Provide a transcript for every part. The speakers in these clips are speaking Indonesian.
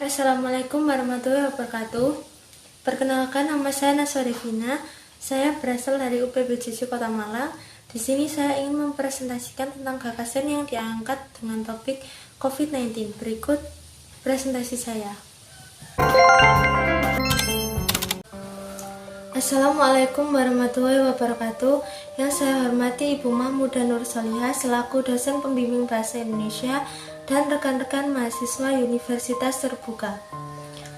Assalamualaikum warahmatullahi wabarakatuh. Perkenalkan, nama saya Naswarifina. Saya berasal dari UPBJJ Kota Malang. Di sini saya ingin mempresentasikan tentang gagasan yang diangkat dengan topik COVID-19. Berikut presentasi saya. Assalamualaikum warahmatullahi wabarakatuh. Yang saya hormati Ibu Mahmudah Nur Solihah selaku dosen pembimbing bahasa Indonesia dan rekan-rekan mahasiswa Universitas Terbuka.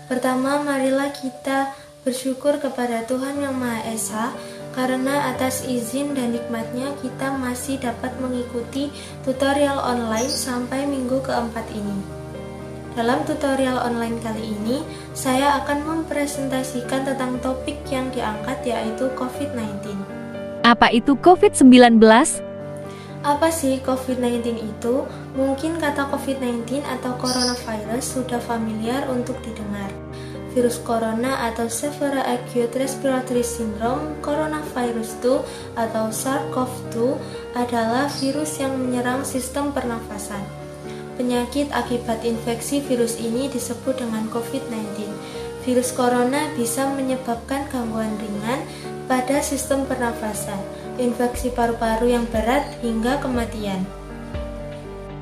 Pertama, marilah kita bersyukur kepada Tuhan Yang Maha Esa karena atas izin dan nikmatnya kita masih dapat mengikuti tutorial online sampai minggu keempat ini. Dalam tutorial online kali ini, saya akan mempresentasikan tentang topik yang diangkat, yaitu COVID-19. Apa itu COVID-19? Apa sih COVID-19 itu? Mungkin kata COVID-19 atau coronavirus sudah familiar untuk didengar. Virus corona atau Severe Acute Respiratory Syndrome Coronavirus 2 atau SARS-CoV-2 adalah virus yang menyerang sistem pernafasan. Penyakit akibat infeksi virus ini disebut dengan COVID-19. Virus corona bisa menyebabkan gangguan ringan pada sistem pernafasan, infeksi paru-paru yang berat, hingga kematian.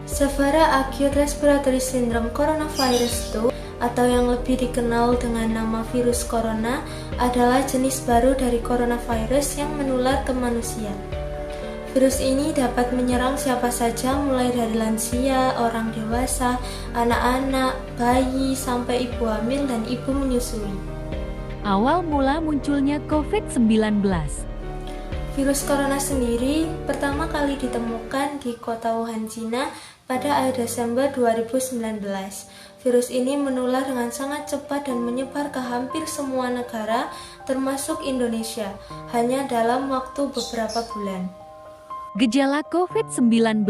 Severe Acute Respiratory Syndrome Coronavirus 2 atau yang lebih dikenal dengan nama virus corona adalah jenis baru dari coronavirus yang menular ke manusia. Virus ini dapat menyerang siapa saja, mulai dari lansia, orang dewasa, anak-anak, bayi, sampai ibu hamil dan ibu menyusui. Awal mula munculnya COVID-19. Virus corona sendiri pertama kali ditemukan di kota Wuhan, Cina pada akhir Desember 2019. Virus ini menular dengan sangat cepat dan menyebar ke hampir semua negara, termasuk Indonesia, hanya dalam waktu beberapa bulan. Gejala COVID-19.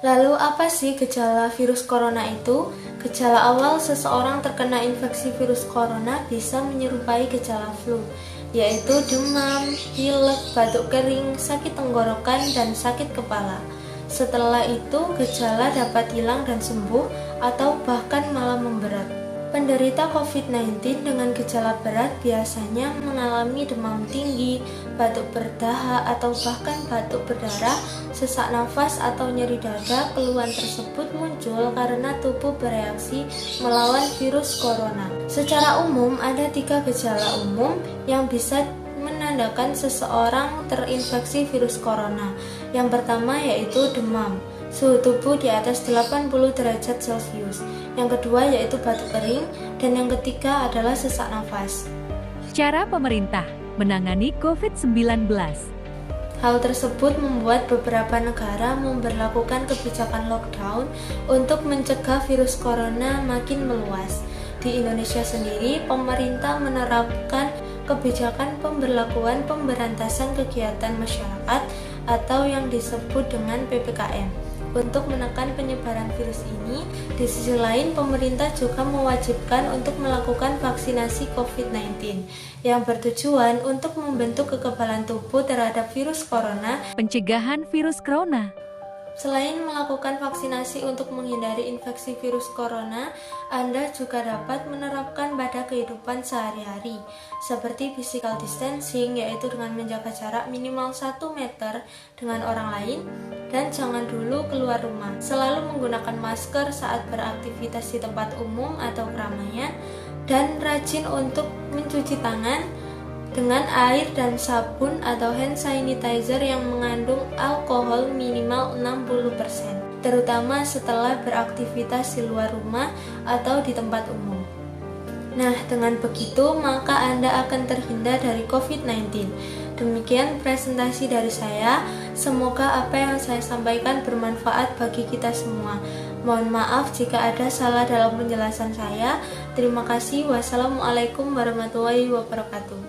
Lalu apa sih gejala virus corona itu? Gejala awal seseorang terkena infeksi virus corona bisa menyerupai gejala flu, yaitu demam, pilek, batuk kering, sakit tenggorokan, dan sakit kepala. Setelah itu, gejala dapat hilang dan sembuh atau bahkan malah memberat. Penderita COVID-19 dengan gejala berat biasanya mengalami demam tinggi, batuk berdahak, atau bahkan batuk berdarah, sesak nafas, atau nyeri dada. Keluhan tersebut muncul karena tubuh bereaksi melawan virus corona. Secara umum, ada 3 gejala umum yang bisa menandakan seseorang terinfeksi virus corona. Yang pertama yaitu demam, suhu tubuh di atas 80 derajat Celcius. Yang kedua yaitu batuk kering, dan yang ketiga adalah sesak nafas. Cara pemerintah menangani COVID-19. Hal tersebut membuat beberapa negara memberlakukan kebijakan lockdown untuk mencegah virus corona makin meluas. Di Indonesia sendiri, pemerintah menerapkan kebijakan pemberlakuan pemberantasan kegiatan masyarakat atau yang disebut dengan PPKM untuk menekan penyebaran virus ini. Di sisi lain, pemerintah juga mewajibkan untuk melakukan vaksinasi COVID-19 yang bertujuan untuk membentuk kekebalan tubuh terhadap virus corona. Pencegahan virus corona. Selain melakukan vaksinasi untuk menghindari infeksi virus corona, Anda juga dapat menerapkan pada kehidupan sehari-hari, seperti physical distancing, yaitu dengan menjaga jarak minimal 1 meter dengan orang lain, dan jangan dulu keluar rumah. Selalu menggunakan masker saat beraktivitas di tempat umum atau keramaian, dan rajin untuk mencuci tangan dengan air dan sabun atau hand sanitizer yang mengandung alkohol minimal 60%, terutama setelah beraktivitas di luar rumah atau di tempat umum. Nah, dengan begitu maka Anda akan terhindar dari COVID-19. Demikian presentasi dari saya. Semoga apa yang saya sampaikan bermanfaat bagi kita semua. Mohon maaf jika ada salah dalam penjelasan saya. Terima kasih. Wassalamualaikum warahmatullahi wabarakatuh.